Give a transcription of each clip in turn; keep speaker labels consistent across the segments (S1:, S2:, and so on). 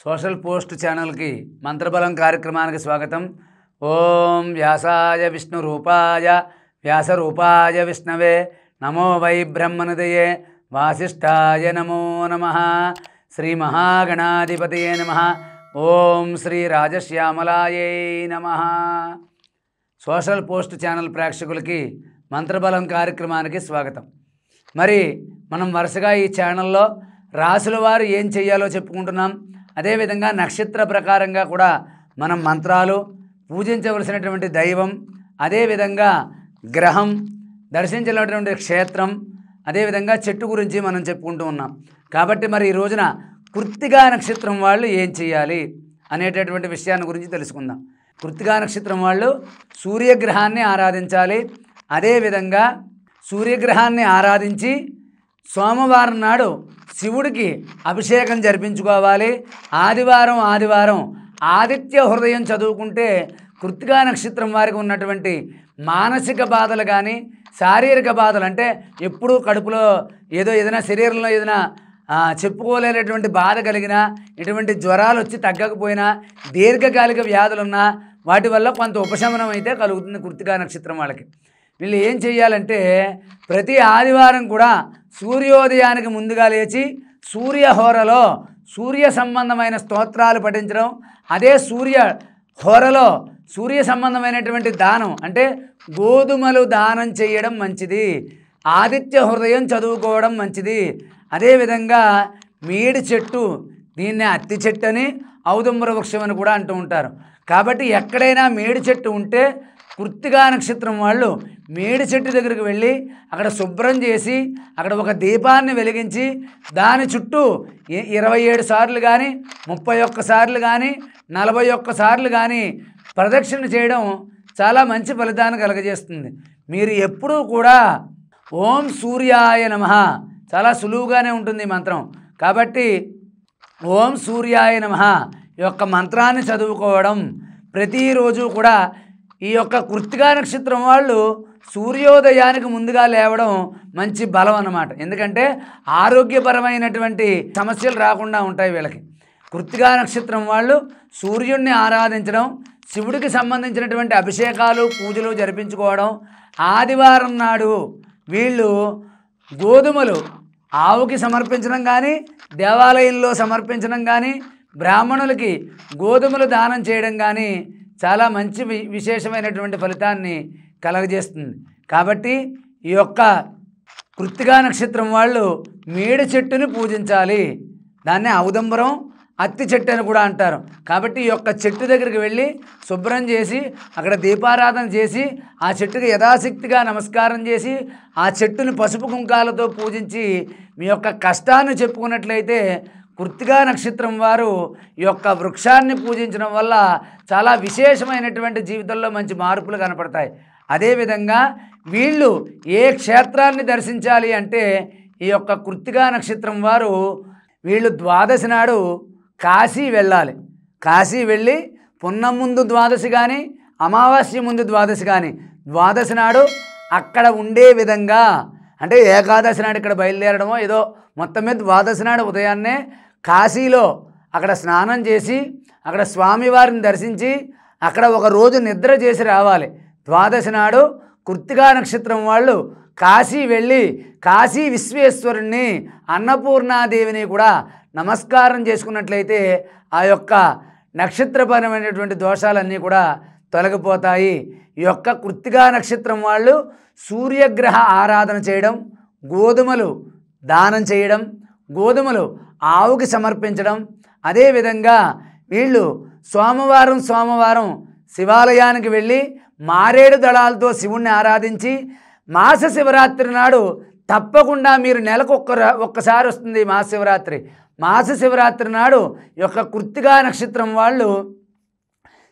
S1: Social post ఛానల్కి మంత్రబలం కార్యక్రమానికి స్వాగతం. ఓం వ్యాసాయ విష్ణు రూపాయ వ్యాసరూపాయ విష్ణవే నమో వై బ్రహ్మనిదయే వాసిష్ఠాయ నమో నమః. శ్రీ మహాగణాధిపతయే నమః. ఓం శ్రీ రాజశ్యామలాయై నమః. సోషల్ పోస్ట్ ఛానల్ ప్రేక్షకులకి మంత్రబలం కార్యక్రమానికి స్వాగతం. మరి మనం వరుసగా ఈ ఛానల్లో రాసుల వారు ఏం చేయాలో చెప్పుకుంటున్నాం. అదేవిధంగా నక్షత్ర ప్రకారంగా కూడా మనం మంత్రాలు, పూజించవలసినటువంటి దైవం, అదేవిధంగా గ్రహం, దర్శించినటువంటి క్షేత్రం, అదేవిధంగా చెట్టు గురించి మనం చెప్పుకుంటూ ఉన్నాం. కాబట్టి మరి ఈ రోజున కృత్తికా నక్షత్రం వాళ్ళు ఏం చేయాలి అనేటటువంటి విషయాన్ని గురించి తెలుసుకుందాం. కృత్తికా నక్షత్రం వాళ్ళు సూర్యగ్రహాన్ని ఆరాధించాలి. అదేవిధంగా సూర్యగ్రహాన్ని ఆరాధించి సోమవారం నాడు శివుడికి అభిషేకం జరిపించుకోవాలి. ఆదివారం ఆదిత్య హృదయం చదువుకుంటే కృత్తికా నక్షత్రం వారికి ఉన్నటువంటి మానసిక బాధలు కానీ, శారీరక బాధలు అంటే ఎప్పుడూ కడుపులో ఏదైనా శరీరంలో ఏదైనా చెప్పుకోలేనటువంటి బాధ కలిగినా, ఇటువంటి జ్వరాలు వచ్చి తగ్గకపోయినా, దీర్ఘకాలిక వ్యాధులున్నా వాటి వల్ల కొంత ఉపశమనం అయితే కలుగుతుంది కృత్తికా నక్షత్రం వాళ్ళకి. వీళ్ళు ఏం చేయాలంటే ప్రతి ఆదివారం కూడా సూర్యోదయానికి ముందుగా లేచి సూర్యహోరలో సూర్య సంబంధమైన స్తోత్రాలు పఠించడం, అదే సూర్యహోరలో సూర్య సంబంధమైనటువంటి దానం అంటే గోధుమలు దానం చేయడం మంచిది. ఆదిత్య హృదయం చదువుకోవడం మంచిది. అదేవిధంగా మేడి చెట్టు, దీన్నే అత్తి చెట్టు అని, ఔదుంబర వృక్షం అని కూడా అంటూ ఉంటారు. కాబట్టి ఎక్కడైనా మేడి చెట్టు ఉంటే కృత్తికా నక్షత్రం వాళ్ళు మేడి చెట్టు దగ్గరికి వెళ్ళి అక్కడ శుభ్రం చేసి అక్కడ ఒక దీపాన్ని వెలిగించి దాని చుట్టూ 27 సార్లు కానీ, 31 సార్లు కానీ, 41 సార్లు కానీ ప్రదక్షిణ చేయడం చాలా మంచి ఫలితాన్ని కలగజేస్తుంది. మీరు ఎప్పుడూ కూడా ఓం సూర్యాయ నమః, చాలా సులువుగానే ఉంటుంది ఈ మంత్రం. కాబట్టి ఓం సూర్యాయ నమః ఈ యొక్క మంత్రాన్ని చదువుకోవడం ప్రతిరోజు కూడా. ఈ యొక్క కృత్తికా నక్షత్రం వాళ్ళు సూర్యోదయానికి ముందుగా లేవడం మంచి బలం అన్నమాట. ఎందుకంటే ఆరోగ్యపరమైనటువంటి సమస్యలు రాకుండా ఉంటాయి వీళ్ళకి. కృత్తికా నక్షత్రం వాళ్ళు సూర్యుడిని ఆరాధించడం, శివుడికి సంబంధించినటువంటి అభిషేకాలు, పూజలు జరిపించుకోవడం. ఆదివారం నాడు వీళ్ళు గోధుమలు ఆవుకి సమర్పించడం కానీ, దేవాలయంలో సమర్పించడం కానీ, బ్రాహ్మణులకి గోధుమలు దానం చేయడం కానీ చాలా మంచి విశేషమైనటువంటి ఫలితాన్ని కలగజేస్తుంది. కాబట్టి ఈ యొక్క కృత్తికా నక్షత్రం వాళ్ళు మేడి చెట్టుని పూజించాలి. దాన్నే ఔదంబరం, అత్తి చెట్టు అని కూడా అంటారు. కాబట్టి ఈ యొక్క చెట్టు దగ్గరికి వెళ్ళి శుభ్రం చేసి అక్కడ దీపారాధన చేసి ఆ చెట్టుకి యథాశక్తిగా నమస్కారం చేసి ఆ చెట్టుని పసుపు కుంకాలతో పూజించి మీ యొక్క కష్టాన్ని చెప్పుకున్నట్లయితే కృత్తికా నక్షత్రం వారు ఈ యొక్క వృక్షాన్ని పూజించడం వల్ల చాలా విశేషమైనటువంటి జీవితంలో మంచి మార్పులు కనపడతాయి. అదేవిధంగా వీళ్ళు ఏ క్షేత్రాన్ని దర్శించాలి అంటే ఈ యొక్క కృత్తికా నక్షత్రం వారు వీళ్ళు ద్వాదశి నాడు కాశీ వెళ్ళాలి. కాశీ వెళ్ళి పున్నం ముందు ద్వాదశి కానీ, అమావాస్య ముందు ద్వాదశి కానీ, ద్వాదశి నాడు అక్కడ ఉండే విధంగా, అంటే ఏకాదశి నాడు ఇక్కడ బయలుదేరడమో ఏదో, మొత్తం మీద ద్వాదశి నాడు ఉదయాన్నే కాశీలో అక్కడ స్నానం చేసి అక్కడ స్వామివారిని దర్శించి అక్కడ ఒక రోజు నిద్ర చేసి రావాలి. ద్వాదశి నాడు కృత్తికా నక్షత్రం వాళ్ళు కాశీ వెళ్ళి కాశీ విశ్వేశ్వరుణ్ణి, అన్నపూర్ణాదేవిని కూడా నమస్కారం చేసుకున్నట్లయితే ఆ యొక్క నక్షత్రపరమైనటువంటి దోషాలన్నీ కూడా తొలగిపోతాయి. ఈ యొక్క కృత్తికా నక్షత్రం వాళ్ళు సూర్యగ్రహ ఆరాధన చేయడం, గోధుమలు దానం చేయడం, గోధుమలు ఆవుకి సమర్పించడం, అదేవిధంగా వీళ్ళు సోమవారం శివాలయానికి వెళ్ళి మారేడు దళాలతో శివుణ్ణి ఆరాధించి, మాస శివరాత్రి నాడు తప్పకుండా మీరు నెలకు ఒక్కసారి వస్తుంది మహాశివరాత్రి. మాస శివరాత్రి నాడు ఈ యొక్క కృత్తికా నక్షత్రం వాళ్ళు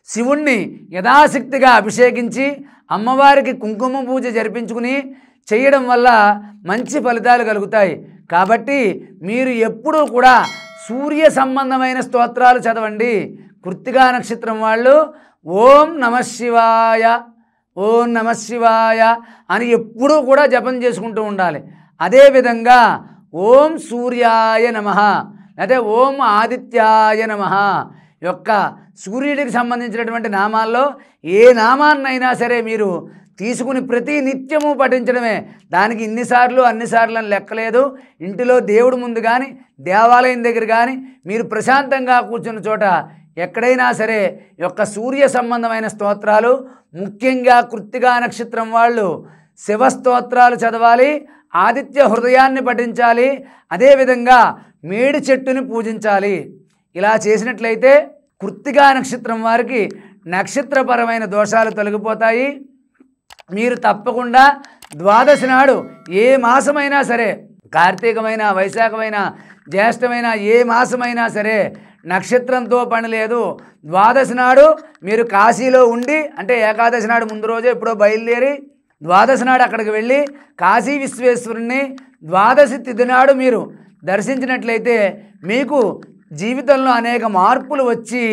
S1: శివుణ్ణి యథాశక్తిగా అభిషేకించి అమ్మవారికి కుంకుమ పూజ జరిపించుకుని చేయడం వల్ల మంచి ఫలితాలు కలుగుతాయి. కాబట్టి మీరు ఎప్పుడూ కూడా సూర్య సంబంధమైన స్తోత్రాలు చదవండి. కృత్తికా నక్షత్రం వాళ్ళు ఓం నమః శివాయ, ఓం నమః శివాయ అని ఎప్పుడూ కూడా జపం చేసుకుంటూ ఉండాలి. అదేవిధంగా ఓం సూర్యాయ నమః అయితే ఓం ఆదిత్యాయ నమః యొక్క సూర్యుడికి సంబంధించినటువంటి నామాల్లో ఏ నామాన్నైనా సరే మీరు తీసుకుని ప్రతి నిత్యము పఠించడమే. దానికి ఇన్నిసార్లు అన్నిసార్లు అని లెక్కలేదు. ఇంటిలో దేవుడు ముందు కానీ దేవాలయం దగ్గర కానీ మీరు ప్రశాంతంగా కూర్చున్న చోట ఎక్కడైనా సరే యొక్క సూర్య సంబంధమైన స్తోత్రాలు, ముఖ్యంగా కృత్తికా నక్షత్రం వాళ్ళు శివస్తోత్రాలు చదవాలి, ఆదిత్య హృదయాన్ని పఠించాలి, అదేవిధంగా మేడి చెట్టుని పూజించాలి. ఇలా చేసినట్లయితే కృత్తికా నక్షత్రం వారికి నక్షత్రపరమైన దోషాలు తొలగిపోతాయి. మీరు తప్పకుండా ద్వాదశి నాడు ఏ మాసమైనా సరే, కార్తీకమైన, వైశాఖమైన, జ్యేష్ఠమైన ఏ మాసమైనా సరే నక్షత్రంతో పని లేదు. ద్వాదశి నాడు మీరు కాశీలో ఉండి, అంటే ఏకాదశి నాడు ముందు రోజే ఎప్పుడో బయలుదేరి ద్వాదశి నాడు అక్కడికి వెళ్ళి కాశీ విశ్వేశ్వరుణ్ణి ద్వాదశి తిథి నాడు మీరు దర్శించినట్లయితే మీకు జీవితంలో అనేక మార్పులు వచ్చి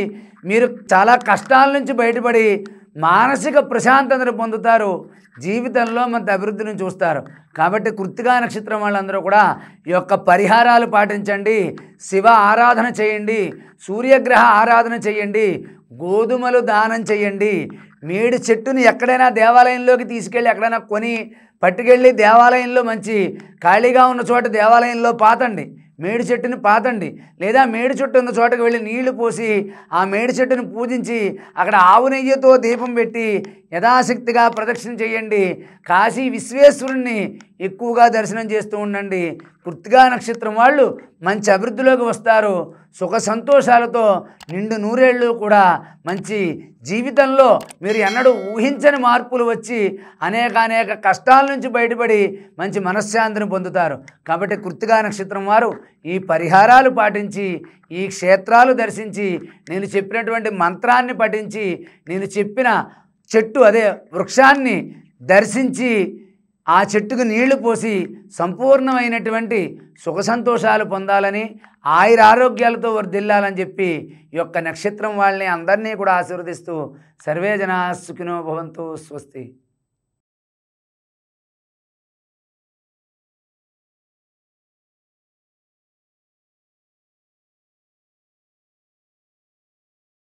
S1: మీరు చాలా కష్టాల నుంచి బయటపడి మానసిక ప్రశాంతతను పొందుతారు. జీవితంలో మంచి అభివృద్ధిని చూస్తారు. కాబట్టి కృత్తికా నక్షత్రం వాళ్ళందరూ కూడా ఈ యొక్క పరిహారాలు పాటించండి. శివ ఆరాధన చేయండి, సూర్యగ్రహ ఆరాధన చేయండి, గోధుమలు దానం చేయండి. మేడి చెట్టుని ఎక్కడైనా దేవాలయంలోకి తీసుకెళ్ళి ఎక్కడైనా కొని పట్టుకెళ్ళి దేవాలయంలో మంచి ఖాళీగా ఉన్న చోట దేవాలయంలో పాతండి, మేడి చెట్టుని పాతండి. లేదా మేడి చెట్టు ఉన్న చోటకు వెళ్ళి నీళ్లు పోసి ఆ మేడి చెట్టుని పూజించి అక్కడ ఆవు నెయ్యితో దీపం పెట్టి యథాశక్తిగా ప్రదక్షిణ చేయండి. కాశీ విశ్వేశ్వరుణ్ణి ఎక్కువగా దర్శనం చేస్తూ ఉండండి. కృత్తికా నక్షత్రం వాళ్ళు మంచి అభివృద్ధిలోకి వస్తారు. సుఖ సంతోషాలతో నిండు నూరేళ్ళు కూడా మంచి జీవితంలో మీరు ఎన్నడూ ఊహించని మార్పులు వచ్చి అనేక కష్టాల నుంచి బయటపడి మంచి మనశ్శాంతిని పొందుతారు. కాబట్టి కృత్తికా నక్షత్రం వారు ఈ పరిహారాలు పాటించి, ఈ క్షేత్రాలు దర్శించి, నేను చెప్పినటువంటి మంత్రాన్ని పఠించి, నేను చెప్పిన చెట్టు అదే వృక్షాన్ని దర్శించి ఆ చెట్టుకు నీళ్లు పోసి సంపూర్ణమైనటువంటి సుఖ సంతోషాలు పొందాలని, ఆయురారోగ్యాలతో వర్ధిల్లాలని చెప్పి ఈ యొక్క నక్షత్రం వాళ్ళని అందరినీ కూడా ఆశీర్వదిస్తూ సర్వే జనా సుఖినో భవంతు. స్వస్తి.